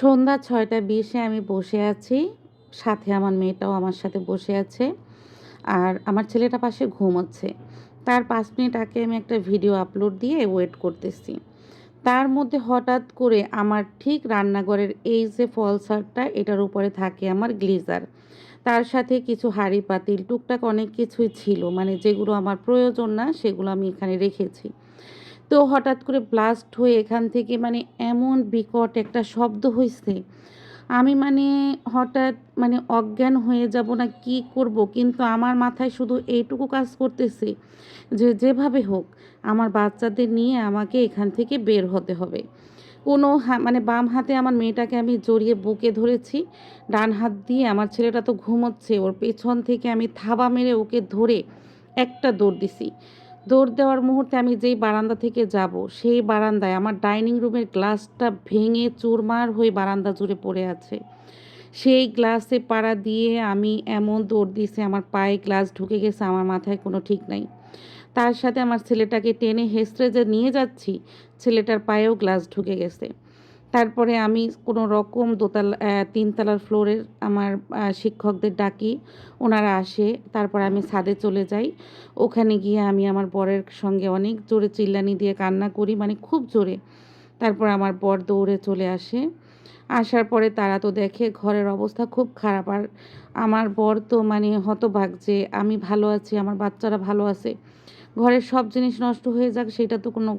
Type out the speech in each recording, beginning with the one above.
সন্ধ্যা ৬টা ২০-এ আমি বসে আছি। সাথে আমার মেয়েটাও আমার সাথে বসে আছে। আর আমার ছেলেটা পাশে ঘুমোচ্ছে। তার ৫ মিনিট আগে আমি একটা ভিডিও আপলোড দিয়ে ওয়েট করতেছি। তার মধ্যে হঠাৎ করে আমার ঠিক রান্নাঘরের এই যে ফলসারটা এটার উপরে থাকে আমার গ্লিজার। তার সাথে কিছু হাঁড়ি পাতিল টুকটাক অনেক কিছুই ছিল। মানে যেগুলো আমার প্রয়োজন না সেগুলো আমি এখানে রেখেছি। তো হঠাৎ করে ব্লাস্ট হয়ে এখান থেকে মানে এমন বিকট একটা শব্দ হইছে, আমি মানে হঠাৎ মানে অজ্ঞান হয়ে যাব না কি করব, কিন্তু আমার মাথায় শুধু এইটুকু কাজ করতেছে যে যেভাবে হোক আমার বাচ্চাদের নিয়ে আমাকে এখান থেকে বের হতে হবে। কোনো মানে বাম হাতে আমার মেয়েটাকে আমি জড়িয়ে বুকে ধরেছি, ডান হাত দিয়ে আমার ছেলেটা তো ঘুমোচ্ছে, ওর পেছন থেকে আমি থাবা মেরে ওকে ধরে একটা দৌড় দিছি। দৌড় দেওয়ার মুহূর্তে আমি যেই বারান্দা থেকে যাব, সেই বারান্দায় আমার ডাইনিং রুমের গ্লাসটা ভেঙে চুরমার হয়ে বারান্দা জুড়ে পড়ে আছে। সেই গ্লাসে পাড়া দিয়ে আমি এমন দৌড় দিয়েছি, আমার পায়ে গ্লাস ঢুকে গেছে, আমার মাথায় কোনো ঠিক নাই। তার সাথে আমার ছেলেটাকে টেনে হেঁচড়ে যে নিয়ে যাচ্ছি, ছেলেটার পায়েও গ্লাস ঢুকে গেছে। তারপরে আমি কোনো রকম ৩ তলার ফ্লোরের আমার শিক্ষকদের ডাকি, ওনারা আসে। তারপরে আমি ছাদে চলে যাই। ওখানে গিয়ে আমি আমার বরের সঙ্গে অনেক জোরে চিল্লানি দিয়ে কান্না করি, মানে খুব জোরে। তারপর আমার বর দৌড়ে চলে আসে। আসার পরে তারা তো দেখে ঘরের অবস্থা খুব খারাপ। আর আমার বর তো মানে হতবাক যে আমি ভালো আছি, আমার বাচ্চারা ভালো আছে। ঘরের সব জিনিস নষ্ট হয়ে যাক সেটা তো কোনো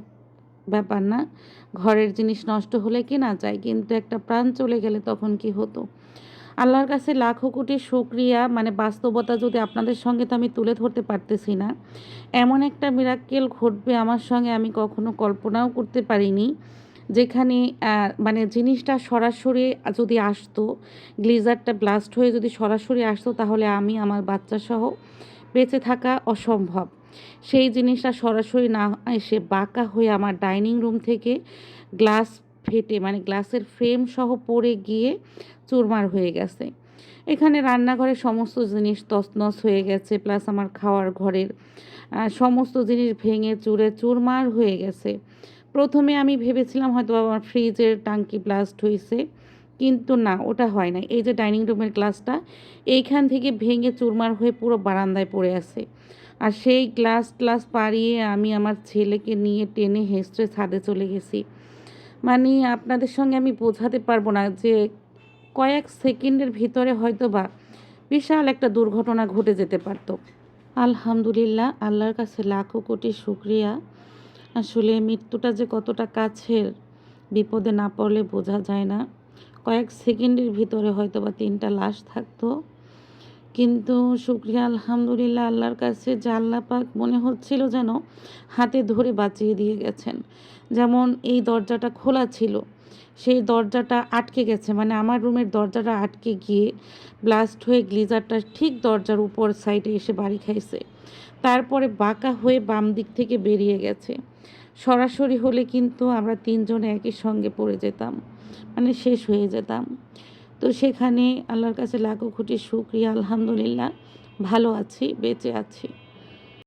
ব্যাপার না। ঘরের জিনিস নষ্ট হলে কেনা যায়, কিন্তু একটা প্রাণ চলে গেলে তখন কি হতো? আল্লাহর কাছে লাখো কোটি শুকরিয়া, মানে বাস্তবতা যদি আপনাদের সঙ্গে তো আমি তুলে ধরতে পারতেছি না। এমন একটা মিরাক্কেল ঘটবে আমার সঙ্গে আমি কখনো কল্পনাও করতে পারিনি। যেখানে মানে জিনিসটা সরাসরি যদি আসতো, গ্লিজারটা ব্লাস্ট হয়ে যদি সরাসরি আসতো তাহলে আমি আমার বাচ্চাসহ বেঁচে থাকা অসম্ভব। সেই জিনিসটা সরাসরি না এসে বাঁকা হয়ে আমার ডাইনিং রুম থেকে গ্লাস ফেটে মানে গ্লাসের ফ্রেম সহ পড়ে গিয়ে চুরমার হয়ে গেছে। এখানে রান্নাঘরের সমস্ত জিনিস তছনছ হয়ে গেছে, প্লাস আমার খাওয়ার ঘরের সমস্ত জিনিস ভেঙে চুরে চুরমার হয়ে গেছে। প্রথমে আমি ভেবেছিলাম হয়তো আমার ফ্রিজের টাঙ্কি ব্লাস্ট হয়েছে, কিন্তু না, ওটা হয় নাই। এই যে ডাইনিং রুমের গ্লাসটা এইখান থেকে ভেঙে চুরমার হয়ে পুরো বারান্দায় পড়ে আছে। আর সেই গ্লাস পাড়িয়ে আমি আমার ছেলেকে নিয়ে টেনে হেঁচড়ে ছাদে চলে গেছি। মানে আপনাদের সঙ্গে আমি বোঝাতে পারবো না যে কয়েক সেকেন্ডের ভিতরে হয়তোবা বিশাল একটা দুর্ঘটনা ঘটে যেতে পারত। আলহামদুলিল্লাহ, আল্লাহর কাছে লাখো কোটি শুকরিয়া। আসলে মৃত্যুটা যে কতটা কাছের, বিপদে না পড়লে বোঝা যায় না। কয়েক সেকেন্ডের ভিতরে হয়তোবা ৩টা লাশ থাকতো। কিন্তু শুকরিয়া আলহামদুলিল্লাহ আল্লাহর কাছে যে আল্লাহ পাক মনে হচ্ছিল যেন হাতে ধরে বাঁচিয়ে দিয়ে গেছেন। যেমন এই দরজাটা খোলা ছিল, সেই দরজাটা আটকে গেছে, মানে আমার রুমের দরজাটা আটকে গিয়ে ব্লাস্ট হয়ে গ্লিজারটা ঠিক দরজার উপর সাইডে এসে বাড়ি খাইছে। তারপরে বাঁকা হয়ে বাম দিক থেকে বেরিয়ে গেছে। সরাসরি হলে কিন্তু আমরা ৩ জনে একই সঙ্গে পড়ে যেতাম, মানে শেষ হয়ে যেতাম। তো সেখানে আল্লাহর কাছে লাখো কোটি শুকরিয়া, আলহামদুলিল্লাহ ভালো আছি, বেঁচে আছি।